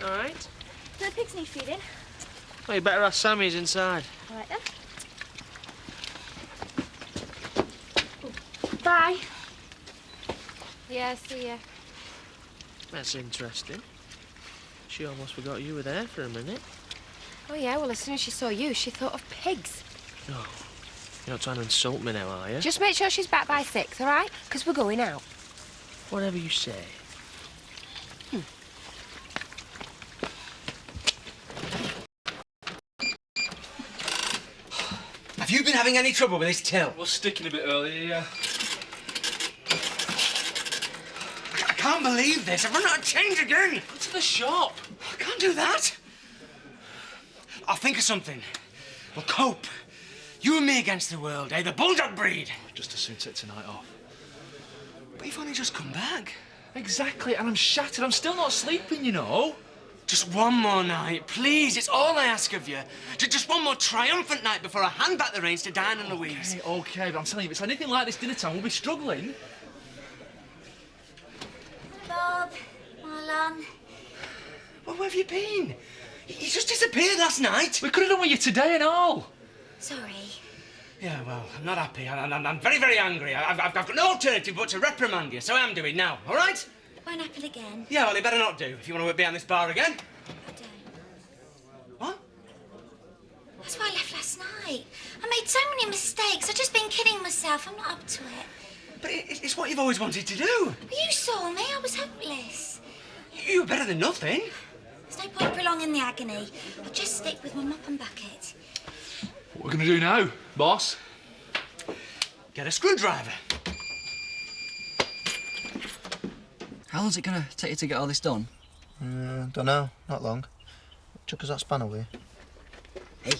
All right. The pigs need feeding. Well, you better ask Sammy's inside. All right, then. Bye. Yeah, see ya. That's interesting. She almost forgot you were there for a minute. Oh, yeah, well, as soon as she saw you, she thought of pigs. Oh, you're not trying to insult me now, are you? Just make sure she's back by 6, all right? Because we're going out. Whatever you say. Have you been having any trouble with this till? We're sticking a bit earlier, yeah. I can't believe this. I've run out of change again. Go to the shop. I can't do that. I'll think of something. We'll cope. You and me against the world, eh? The bulldog breed. Just as soon take tonight off. But you've only just come back. Exactly, and I'm shattered. I'm still not sleeping, you know. Just one more night, please. It's all I ask of you. Just one more triumphant night before I hand back the reins to Diane and Louise. Okay, but I'm telling you, if it's anything like this dinner time, we'll be struggling. Bob, Marlon. Well, where have you been? You just disappeared last night. We could have done with you today and all. Sorry. Yeah, well, I'm not happy. I'm very, very angry. I've got no alternative but to reprimand you, so I am doing now, all right? Won't happen again. Yeah, well, you better not do, if you want to work behind this bar again. I don't. What? That's why I left last night. I made so many mistakes. I've just been kidding myself. I'm not up to it. But it's what you've always wanted to do. But you saw me. I was hopeless. You were better than nothing. There's no point prolonging the agony. I'll just stick with my mop and bucket. What are we going to do now, boss? Get a screwdriver. How long's it gonna take you to get all this done? Don't know. Not long. Chuck us that spanner with you. Hey,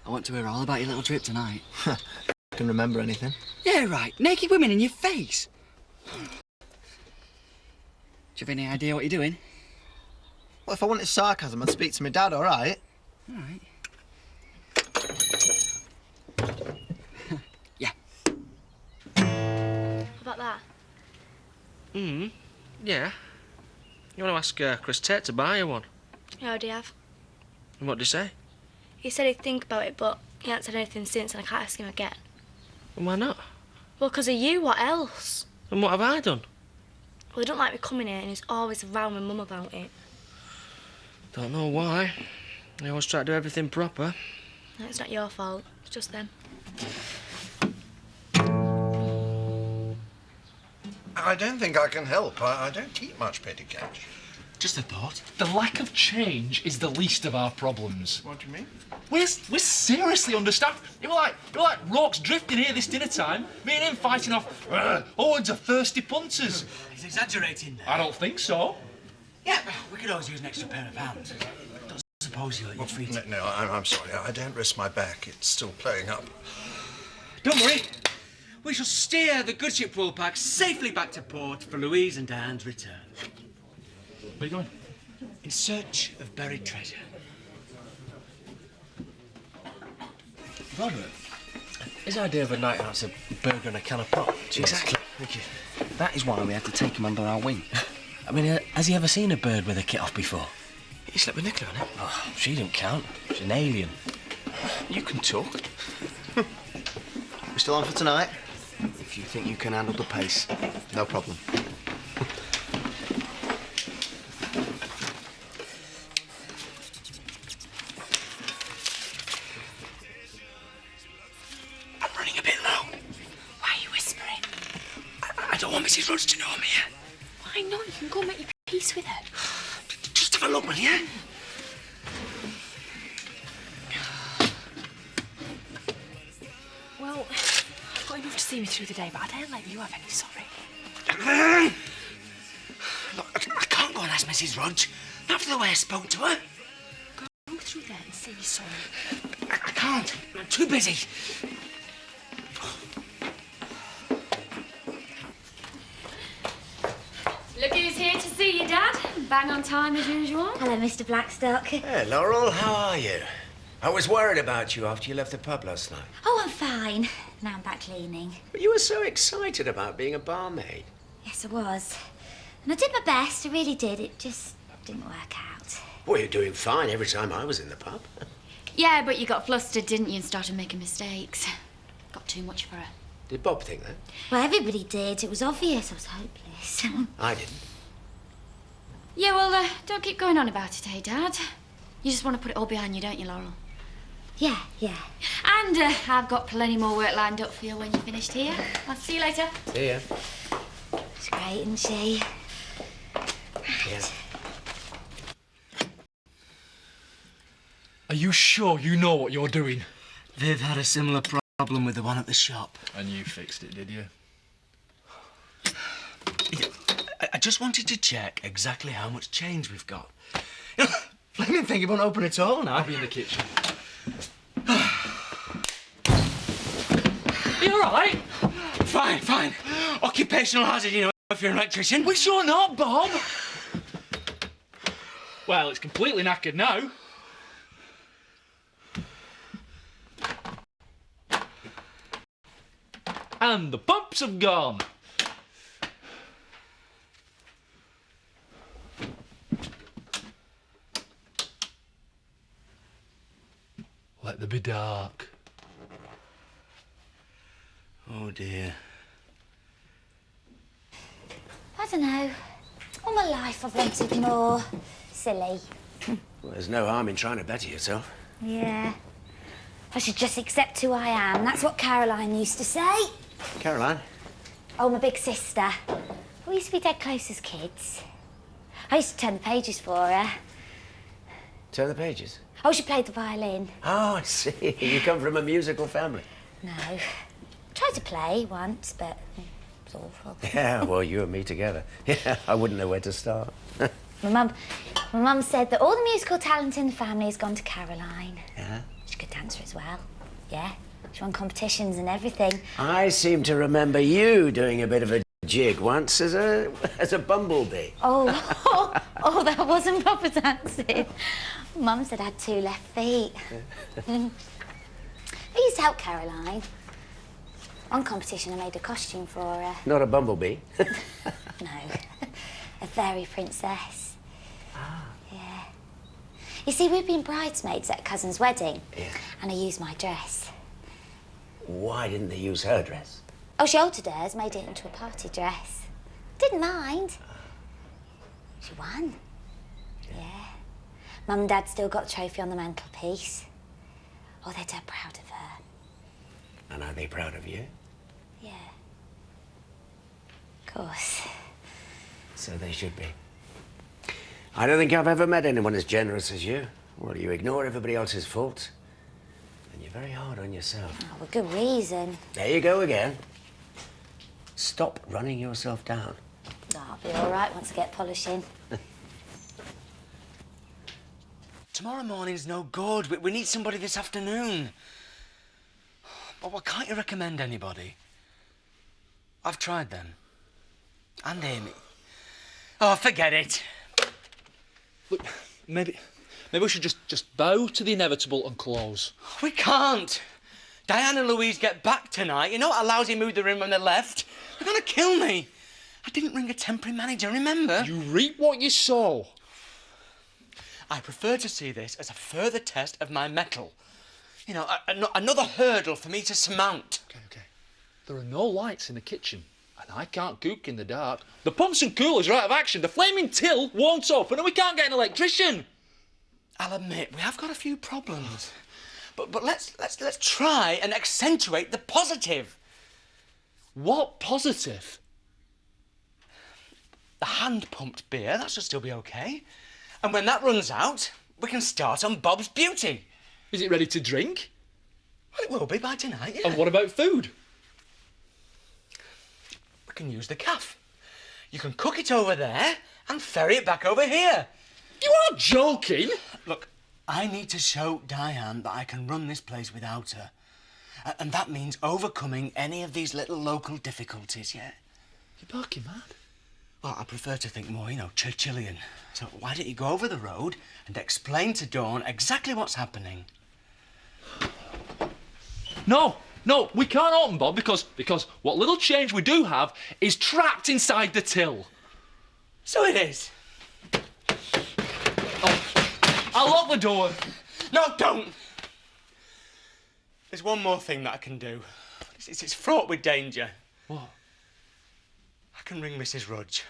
I want to hear all about your little trip tonight. I can remember anything. Yeah, right. Naked women in your face. Do you have any idea what you're doing? Well, if I wanted sarcasm, I'd speak to my dad, all right? All right. Yeah. How about that? Yeah. You want to ask Chris Tate to buy you one? I already have. And what did he say? He said he'd think about it, but he hasn't said anything since, and I can't ask him again. And why not? Well, because of you. What else? And what have I done? Well, he don't like me coming here, and he's always around with Mum about it. Don't know why. I always try to do everything proper. No, it's not your fault. It's just them. I don't think I can help. I don't keep much petty cash. Just a thought. The lack of change is the least of our problems. What do you mean? We're seriously understaffed. It were like rocks drifting here this dinner time. Me and him fighting off hordes of thirsty punters. He's exaggerating there. I don't think so. Yeah, we could always use an extra pair of hands. Don't suppose you're at your feet. No, I'm sorry. I don't risk my back. It's still playing up. Don't worry. We shall steer the good ship Woolpack safely back to port for Louise and Diane's return. Where are you going? In search of buried treasure. Robert, his idea of a night out's a burger and a can of pop. Exactly. Thank you. That is why we had to take him under our wing. I mean, has he ever seen a bird with a kit off before? He slept with Nicola, hasn't Oh, she didn't count. She's an alien. he? You can talk. We still on for tonight? If you think you can handle the pace. No problem. I'm running a bit low. Why are you whispering? I don't want Mrs. Rhodes to know I'm here. Why not? You can go make your peace with her. Just have a look, will you? Well, I've got enough to see me through the day, but I don't let you have any sorry. Look, I can't go and ask Mrs. Rhodes. Not for the way I spoke to her. through there and say you're sorry. I can't. I'm too busy. Look who's here to see you, Dad. Bang on time as usual. Hello, Mr. Blackstock. Hey, Laurel, how are you? I was worried about you after you left the pub last night. Oh, I'm fine. Now I'm back cleaning. But you were so excited about being a barmaid. Yes, I was. And I did my best, I really did. It just didn't work out. Well, you're doing fine every time I was in the pub. Yeah, but you got flustered, didn't you, and started making mistakes. Got too much for her. Did Bob think that? Well, everybody did. It was obvious. I was hopeless. I didn't. Yeah, well, don't keep going on about it, eh, Dad? You just want to put it all behind you, don't you, Laurel? Yeah, yeah. And I've got plenty more work lined up for you when you're finished here. I'll see you later. See ya. She's great, isn't she? Yeah. Are you sure you know what you're doing? Viv had a similar problem with the one at the shop. And you fixed it, did you? Yeah, I just wanted to check exactly how much change we've got. You know, flaming thing, it won't open at all now. I'll be in the kitchen. You all right? Fine, fine. Occupational hazard, you know, if you're an electrician. We're sure not, Bob. Well, it's completely knackered now. And the pumps have gone. Let there be dark. Oh, dear. I don't know. All my life I've wanted more. Silly. Well, there's no harm in trying to better yourself. Yeah. I should just accept who I am. That's what Caroline used to say. Caroline? Oh, my big sister. We used to be dead close as kids. I used to turn the pages for her. Turn the pages. Oh, she played the violin. Oh, I see. You come from a musical family. No. Tried to play once, but it was awful. Yeah, well, you and me together. Yeah, I wouldn't know where to start. My mum said that all the musical talent in the family has gone to Caroline. Yeah? She could dance as well. Yeah. She won competitions and everything. I seem to remember you doing a bit of a jig once as a bumblebee. Oh, oh, that wasn't proper dancing. Mum said I had 2 left feet. I used to help Caroline. One competition I made a costume for her. Not a bumblebee. No, a fairy princess. Ah. Yeah. You see, we've been bridesmaids at a cousin's wedding. Yeah. And I used my dress. Why didn't they use her dress? Oh, she altered hers, made it into a party dress. Didn't mind. She won. Yeah. Mum and Dad still got the trophy on the mantelpiece. Oh, they're dead proud of her. And are they proud of you? Yeah. Of course. So they should be. I don't think I've ever met anyone as generous as you. Well, you ignore everybody else's faults. And you're very hard on yourself. Oh, with good reason. There you go again. Stop running yourself down. Oh, I'll be all right once I get polishing. Tomorrow morning's no good. We need somebody this afternoon. But why can't you recommend anybody? I've tried them. And Amy. Oh, forget it. Look, maybe we should just bow to the inevitable and close. We can't. Diane and Louise get back tonight. You know what a lousy mood they're in when they left? They're gonna kill me. I didn't ring a temporary manager, remember? You reap what you sow. I prefer to see this as a further test of my mettle. You know, another hurdle for me to surmount. Okay. There are no lights in the kitchen, and I can't cook in the dark. The pumps and coolers are out of action. The flaming till won't open, and we can't get an electrician. I'll admit, we have got a few problems. But let's try and accentuate the positive. What positive? The hand-pumped beer, that should still be okay. And when that runs out, we can start on Bob's Beauty. Is it ready to drink? Well, it will be by tonight, yeah. And what about food? We can use the caff. You can cook it over there and ferry it back over here. You are joking. Look, I need to show Diane that I can run this place without her. And that means overcoming any of these little local difficulties, yeah? You're barking mad. Well, I prefer to think more, Churchillian. So why don't you go over the road and explain to Dawn exactly what's happening? No, we can't open, Bob, because what little change we do have is trapped inside the till. So it is. Oh, I'll lock the door. No, don't! There's one more thing that I can do. It's fraught with danger. What? I can ring Mrs. Rudge.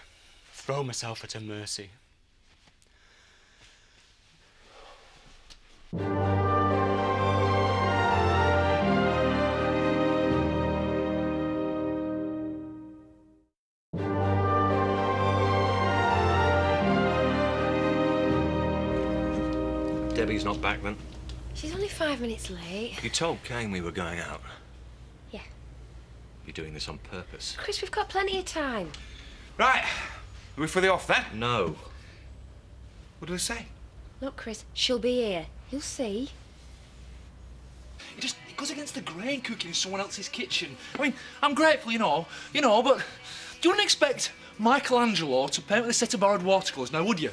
Throw myself at her mercy. Debbie's not back then? She's only 5 minutes late. You told Kane we were going out. Yeah. You're doing this on purpose. Chris, we've got plenty of time. Right. Are we fully off then? No. What do they say? Look, Chris, she'll be here. You'll see. It goes against the grain cooking in someone else's kitchen. I mean, I'm grateful, you know, but you wouldn't expect Michelangelo to paint with a set of borrowed watercolours now, would you?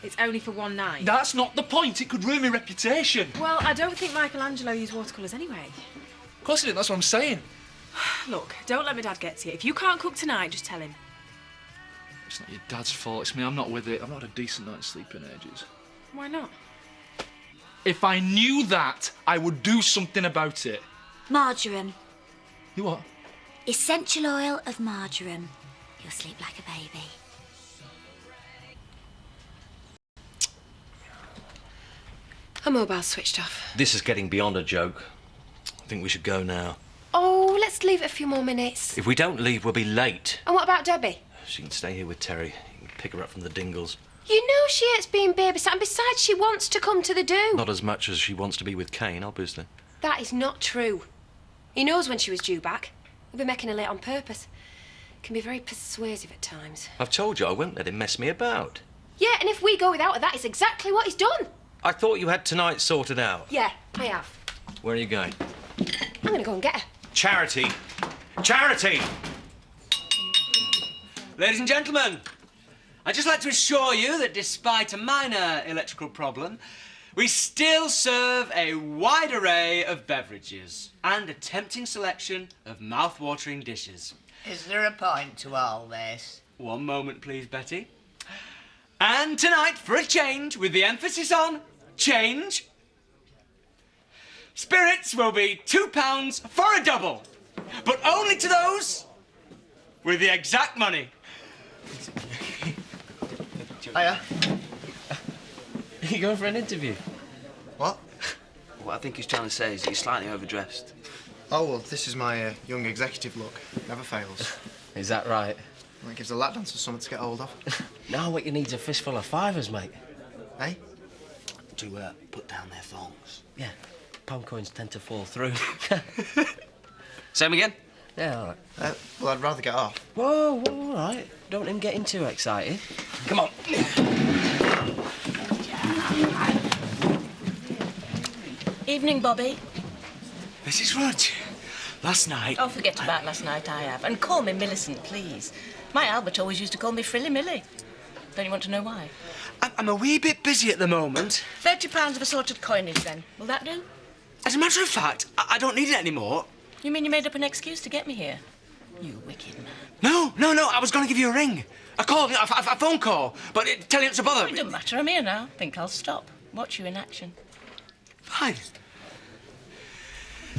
It's only for one night. That's not the point. It could ruin my reputation. Well, I don't think Michelangelo used watercolours anyway. Of course he didn't, that's what I'm saying. Look, don't let my dad get to you. If you can't cook tonight, just tell him. It's not your dad's fault, it's me. I'm not with it. I've not had a decent night's sleep in ages. Why not? If I knew that, I would do something about it. Marjoram. You what? Essential oil of marjoram. You'll sleep like a baby. Her mobile's switched off. This is getting beyond a joke. I think we should go now. Oh, let's leave it a few more minutes. If we don't leave, we'll be late. And what about Debbie? She can stay here with Terry. You can pick her up from the Dingles. You know she hates being babysat, and besides, she wants to come to the do. Not as much as she wants to be with Kane, obviously. That is not true. He knows when she was due back. He'll be making her late on purpose. Can be very persuasive at times. I've told you I won't let him mess me about. Yeah, and if we go without her, that is exactly what he's done. I thought you had tonight sorted out. Yeah, I have. Where are you going? I'm going to go and get her. Charity! Charity! Ladies and gentlemen, I'd just like to assure you that despite a minor electrical problem, we still serve a wide array of beverages and a tempting selection of mouth-watering dishes. Is there a point to all this? One moment, please, Betty. And tonight, for a change, with the emphasis on change, spirits will be £2 for a double, but only to those with the exact money. Hiya. You going for an interview? What? What I think he's trying to say is that you're slightly overdressed. Oh, well, this is my young executive look. Never fails. Is that right? Well, it gives the lap dancers something to get hold of. Now what you need's a fistful of fivers, mate. Eh? To put down their thongs. Yeah, pound coins tend to fall through. Same again? Yeah, all right. Well, I'd rather get off. Whoa, all right. Don't let him get too excited. Come on. Evening, Bobby. Mrs. Rudge, last night... Oh, forget about last night, I have. And call me Millicent, please. My Albert always used to call me Frilly Millie. Don't you want to know why? I'm a wee bit busy at the moment. £30 of assorted coinage, then. Will that do? As a matter of fact, I don't need it anymore. You mean you made up an excuse to get me here? You wicked man. No, I was going to give you a ring. A call, a phone call. But tell you not to bother. Oh, it doesn't matter, I'm here now. Think I'll stop. Watch you in action. Fine.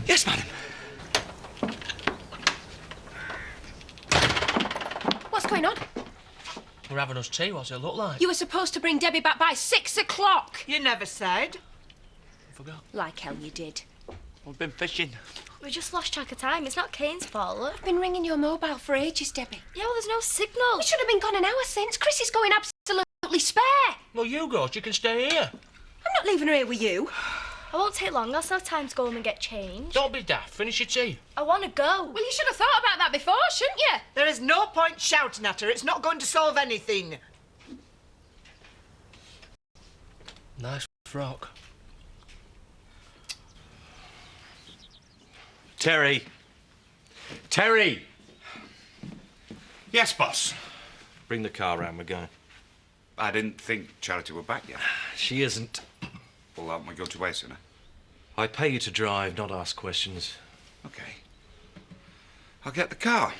Yes, madam. What's going on? We're having us tea, what's it look like? You were supposed to bring Debbie back by 6 o'clock. You never said. I forgot. Like hell you did. We've been fishing. We just lost track of time. It's not Kane's fault, look. I've been ringing your mobile for ages, Debbie. Yeah, well, there's no signal. We should have been gone an hour since. Chris is going absolutely spare. Well, you go. You can stay here. I'm not leaving her here with you. I won't take long. I'll still have time to go home and get changed. Don't be daft. Finish your tea. I want to go. Well, you should have thought about that before, shouldn't you? There is no point shouting at her. It's not going to solve anything. Nice frock. Terry! Terry! Yes, boss. Bring the car round, we're going. I didn't think Charity were back yet. She isn't. Well, aren't we going to wait sooner? I pay you to drive, not ask questions. Okay. I'll get the car.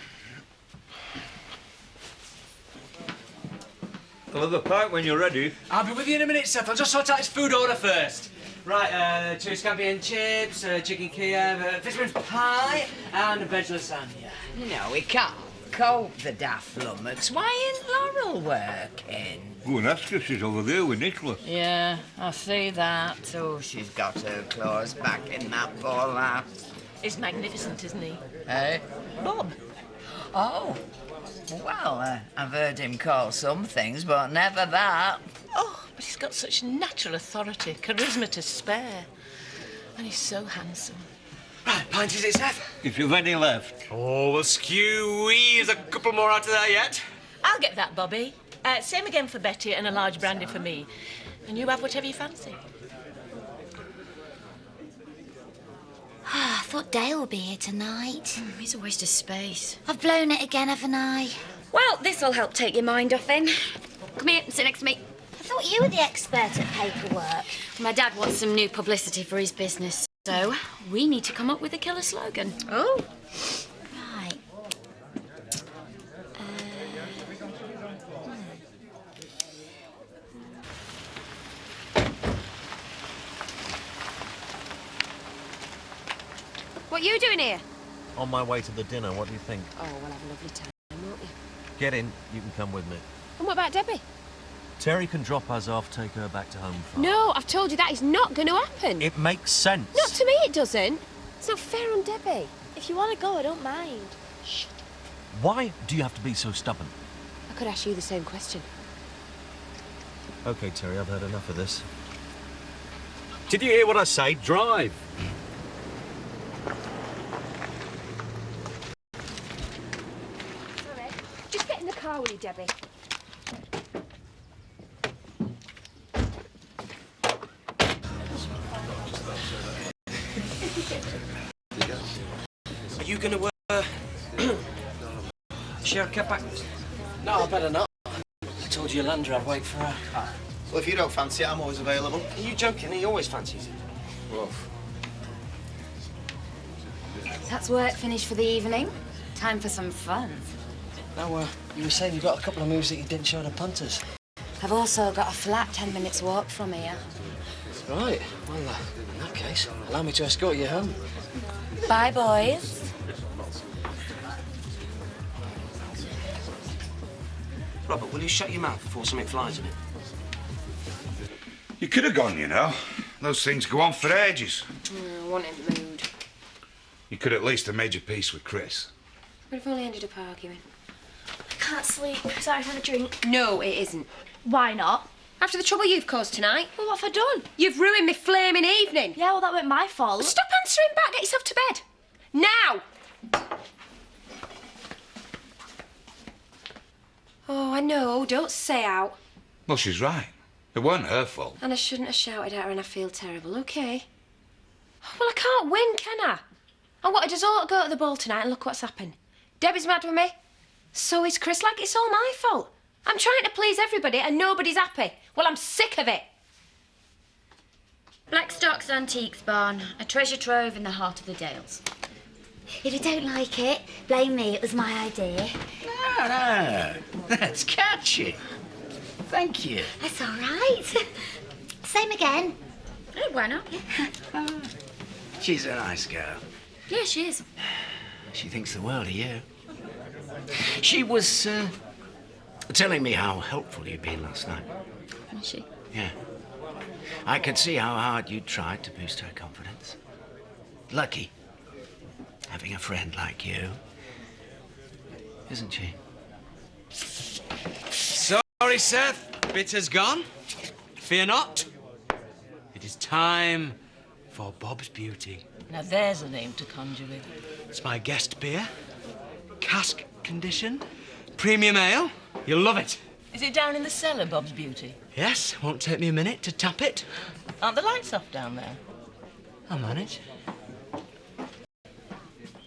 I'll have a pint when you're ready. I'll be with you in a minute, Seth. I'll just sort out his food order first. Right, 2 scampi and chips, chicken Kiev, fisherman's pie, and a veg lasagna. No, we can't cope the daft lummox. Why ain't Laurel working? Go and ask her. She's over there with Nicholas. Yeah, I see that. Oh, she's got her claws back in that poor lap. He's magnificent, isn't he? Eh? Bob? Oh. Well, I've heard him call some things, but never that. Oh, but he's got such natural authority, charisma to spare. And he's so handsome. Right, pint is it, Seth? If you've any left. Oh, we'll squeeze a couple more out of there yet. I'll get that, Bobby. Same again for Betty and a large brandy for me. And you have whatever you fancy. I thought Dale would be here tonight. He's a waste of space. I've blown it again, haven't I? Well, this'll help take your mind off him. Come here, sit next to me. I thought you were the expert at paperwork. My dad wants some new publicity for his business, so we need to come up with a killer slogan. Oh. Right. What are you doing here? On my way to the dinner, what do you think? Oh, we'll have a lovely time, won't you? Get in, you can come with me. And what about Debbie? Terry can drop us off, take her back to home farm. No, I've told you that is not going to happen. It makes sense. Not to me, it doesn't. It's not fair on Debbie. If you want to go, I don't mind. Shh. Why do you have to be so stubborn? I could ask you the same question. OK, Terry, I've heard enough of this. Did you hear what I say? Drive. Sorry. Just get in the car with you, Debbie. Are you going to, share a cab back? No, I better not. I told Yolanda I'd wait for her. Well, if you don't fancy it, I'm always available. Are you joking? He always fancies it. Well, That's work finished for the evening. Time for some fun. now, you were saying you got a couple of moves that you didn't show the punters. I've also got a flat 10 minutes walk from here. Right. Well, in that case, allow me to escort you home. Bye, boys. Robert, will you shut your mouth before something flies in it? You could have gone, you know. Those things go on for ages. I want in the mood. You could at least have made your peace with Chris. But I've only ended up arguing. I can't sleep. Sorry for a drink. No, it isn't. Why not? After the trouble you've caused tonight. Well, what have I done? You've ruined my flaming evening. Yeah, well, that weren't my fault. Stop answering back. Get yourself to bed. Now! Oh, I know. Don't say out. Well, she's right. It weren't her fault. And I shouldn't have shouted at her and I feel terrible, OK? Well, I can't win, can I? I wanted us all to go to the ball tonight and look what's happened. Debbie's mad with me. So is Chris. Like, it's all my fault. I'm trying to please everybody and nobody's happy. Well, I'm sick of it. Blackstock's Antiques Barn, a treasure trove in the heart of the Dales. If you don't like it, blame me. It was my idea. No, that's catchy. Thank you. That's all right. Same again. Oh, why not? She's a nice girl. Yeah, she is. She thinks the world of you. She was telling me how helpful you'd been last night. Was she? Yeah. I could see how hard you tried to boost her confidence. Lucky, having a friend like you, isn't she? Sorry, Seth. Bitter's gone. Fear not. It is time for Bob's Beauty. Now there's a name to conjure with. It's my guest beer. Cask condition. Premium ale. You'll love it. Is it down in the cellar, Bob's Beauty? Yes, won't take me a minute to tap it. Aren't the lights off down there? I'll manage.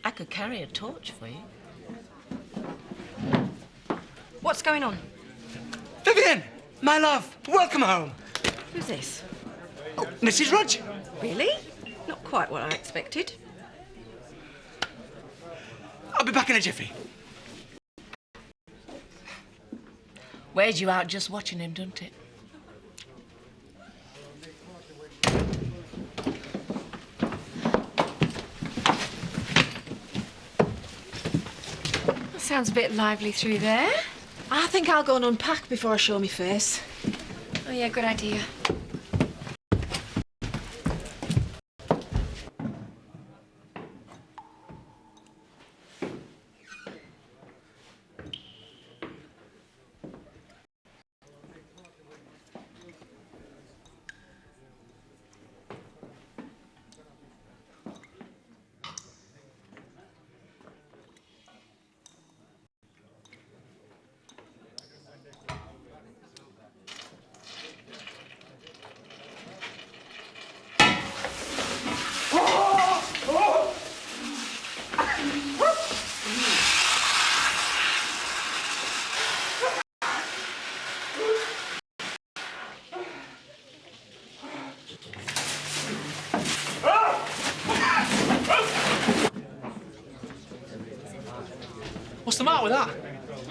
I could carry a torch for you. What's going on? Vivian! My love, welcome home. Who's this? Oh, Mrs. Rudge. Really? Not quite what I expected. I'll be back in a jiffy. Wears you out just watching him, doesn't it? That sounds a bit lively through there. I think I'll go and unpack before I show me face. Oh, yeah, good idea. What's the matter with that?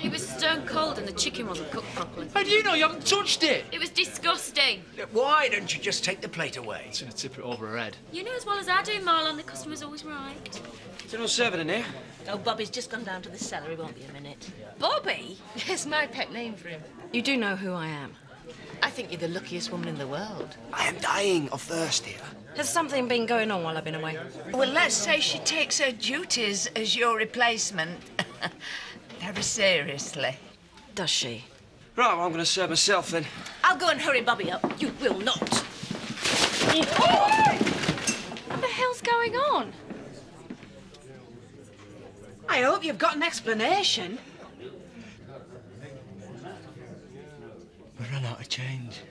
It was stone cold and the chicken wasn't cooked properly. How do you know? You haven't touched it. It was disgusting. Why don't you just take the plate away? It's going to tip it over her head. You know as well as I do, Marlon, the customer's always right. Is there no servant in here? Oh, Bobby's just gone down to the cellar. He won't be a minute. Bobby? It's my pet name for him. You do know who I am. I think you're the luckiest woman in the world. I am dying of thirst here. Has something been going on while I've been away? Well, let's say she takes her duties as your replacement very seriously. Does she? Right, well, I'm going to serve myself then. I'll go and hurry Bobby up. You will not. What the hell's going on? I hope you've got an explanation. We ran out of change.